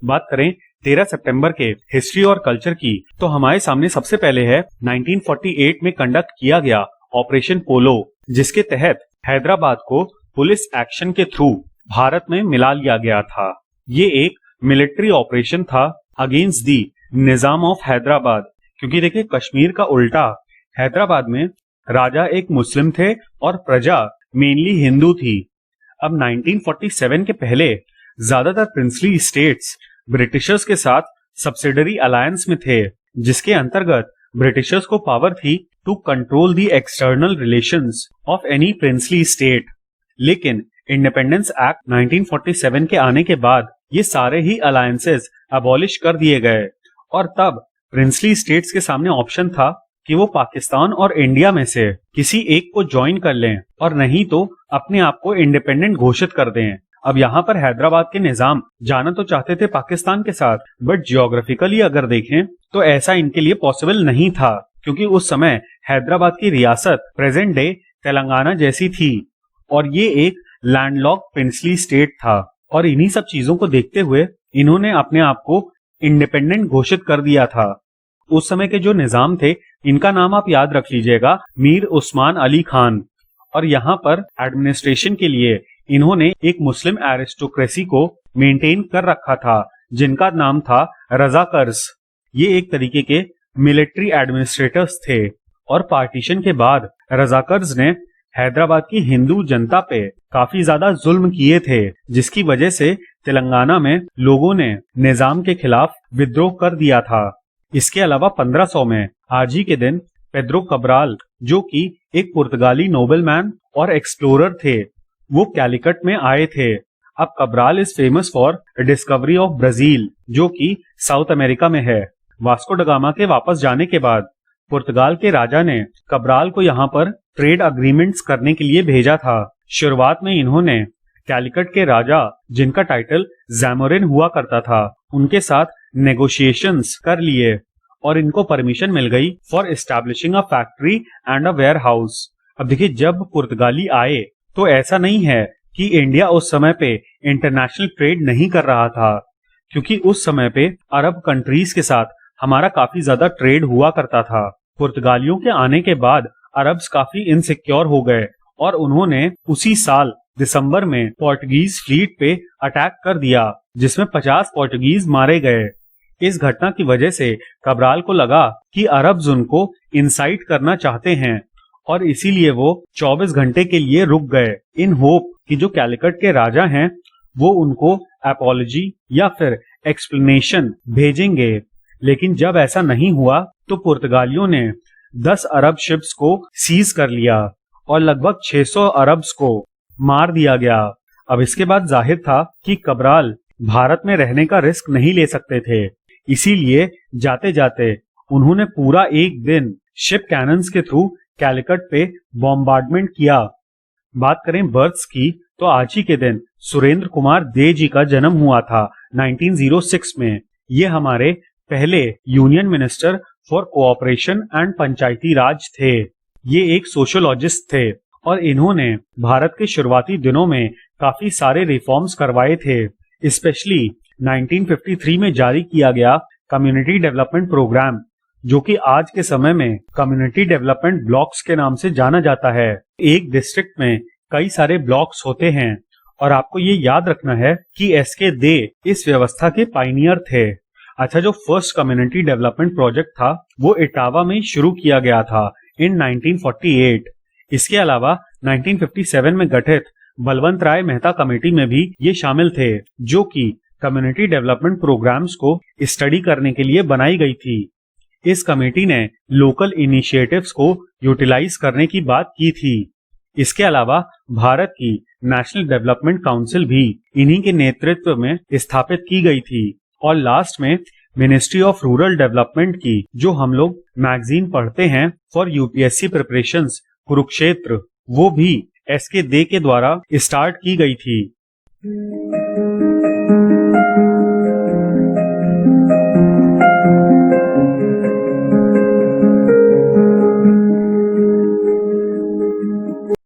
बात करें 13 सितंबर के हिस्ट्री और कल्चर की, तो हमारे सामने सबसे पहले है 1948 में कंडक्ट किया गया ऑपरेशन पोलो, जिसके तहत हैदराबाद को पुलिस एक्शन के थ्रू भारत में मिला लिया गया था। ये एक मिलिट्री ऑपरेशन था against the Nizam of Hyderabad, क्योंकि देखिए कश्मीर का उल्टा, हैदराबाद में राजा एक मुस्लिम थे और प्रजा मेनली हिंदू थी। अब 1947 के पहले ज्यादातर प्रिंसली स्टेट्स ब्रिटिशर्स के साथ सब्सिडरी अलायंस में थे, जिसके अंतर्गत ब्रिटिशर्स को पावर थी to control the external relations of any princely state. लेकिन इंडिपेंडेंस एक्ट 1947 के आने के बाद ये सारे ही अलायंसेस अबॉलिश कर दिए गए और तब प्रिंसली स्टेट्स के सामने ऑप्शन था कि वो पाकिस्तान और इंडिया में से किसी एक को ज्वाइन कर लें और नहीं तो अपने आप को इंडिपेंडेंट घोषित कर दें। अब यहाँ पर हैदराबाद के निजाम जाना तो चाहते थे पाकिस्तान के साथ, बट जियोग्राफिकली अगर देखें तो ऐसा इनके लिए पॉसिबल नहीं था, क्योंकि उस समय हैदराबाद की रियासत प्रेजेंट डे तेलंगाना जैसी थी और ये एक लैंडलॉक्ड प्रिंसली स्टेट था। और इन्हीं सब चीजों को देखते हुए इन्होंने अपने आप को इंडिपेंडेंट घोषित कर दिया था। उस समय के जो निजाम थे, इनका नाम आप याद रख लीजिएगा, मीर उस्मान अली खान। और यहाँ पर एडमिनिस्ट्रेशन के लिए इन्होंने एक मुस्लिम एरिस्टोक्रेसी को मेंटेन कर रखा था, जिनका नाम था रजाकर्स। ये एक तरीके के मिलिट्री एडमिनिस्ट्रेटर्स थे और पार्टीशन के बाद रजाकर्स ने हैदराबाद की हिंदू जनता पे काफी ज्यादा जुल्म किए थे, जिसकी वजह से तेलंगाना में लोगों ने निजाम के खिलाफ विद्रोह कर दिया था। इसके अलावा 1500 में आज ही के दिन पेड्रो कब्राल, जो कि एक पुर्तगाली नोबलमैन और एक्सप्लोरर थे, वो कैलिकट में आए थे। अब Cabral is famous for discovery of Brazil, जो कि साउथ अमेरिका में है। वास्को ड गामा के वापस जाने के बाद पुर्तगाल के राजा ने कब्राल को यहाँ पर ट्रेड अग्रीमेंट्स करने के लिए भेजा था। शुरुआत में इन्होंने कैलिकट के राजा, जिनका टाइटल जैमोरिन हुआ करता था, उनके साथ नेगोशिएशंस कर लिए और इनको परमिशन मिल गई for establishing a factory and a warehouse. अब देखिए, जब पुर्तगाली आए तो ऐसा नहीं है कि इंडिया उस समय पे इंटरनेशनल ट्रेड नहीं कर रहा था, क्योंकि उस समय पे अरब कंट्रीज के साथ हमारा काफी ज्यादा ट्रेड हुआ करता था। पुर्तगालियों के आने के बाद अरब्स काफी इनसिक्योर हो गए और उन्होंने उसी साल दिसंबर में पोर्टुगीज फ्लीट पे अटैक कर दिया, जिसमें 50 पोर्टुगीज मारे गए। इस घटना की वजह से कब्राल को लगा कि अरब्स उनको इंसाइट करना चाहते हैं और इसीलिए वो 24 घंटे के लिए रुक गए, इन होप कि जो कैलिकट के राजा हैं वो उनको अपॉलजी या फिर एक्सप्लेनेशन भेजेंगे। लेकिन जब ऐसा नहीं हुआ तो पुर्तगालियों ने 10 अरब शिप्स को सीज कर लिया और लगभग 600 अरब्स को मार दिया गया। अब इसके बाद जाहिर था कि कब्राल भारत में रहने का रिस्क नहीं ले सकते थे, इसीलिए जाते जाते उन्होंने पूरा एक दिन शिप कैनन्स के थ्रू कैलिकट पे बॉम्बार्डमेंट किया। बात करें बर्थ्स की, तो आज ही के दिन सुरेंद्र कुमार दे जी का जन्म हुआ था 1906 में। ये हमारे पहले union minister for cooperation and Panchayati Raj थे। ये एक सोशियोलॉजिस्ट थे और इन्होंने भारत के शुरुआती दिनों में काफी सारे रिफॉर्म्स करवाए थे। स्पेशली 1953 में जारी किया गया कम्युनिटी डेवलपमेंट प्रोग्राम, जो कि आज के समय में कम्युनिटी डेवलपमेंट ब्लॉक्स के नाम से जाना जाता है। एक डिस्ट्रिक्ट में कई सारे ब्लॉक्स होते हैं और आपको ये याद रखना है कि एसके दे इस व्यवस्था के पायनियर थे। अच्छा, जो फर्स्ट कम्युनिटी डेवलपमेंट प्रोजेक्ट था वो इटावा में शुरू किया गया था इन 1948। इसके अलावा 1957 में गठित बलवंत राय मेहता कमेटी में भी ये शामिल थे, जो कि कम्युनिटी डेवलपमेंट प्रोग्राम्स को स्टडी करने के लिए बनाई गई थी। इस कमेटी ने लोकल इनिशिएटिव्स को यूटिलाइज करने की बात की थी। इसके अलावा भारत की नेशनल डेवलपमेंट काउंसिल भी इन्हीं के नेतृत्व में स्थापित की गई थी। और लास्ट में मिनिस्ट्री ऑफ रूरल डेवलपमेंट की, जो हम लोग मैगजीन पढ़ते हैं फॉर यूपीएससी प्रिपरेशंस कुरुक्षेत्र, वो भी एसके दे के द्वारा स्टार्ट की गई थी।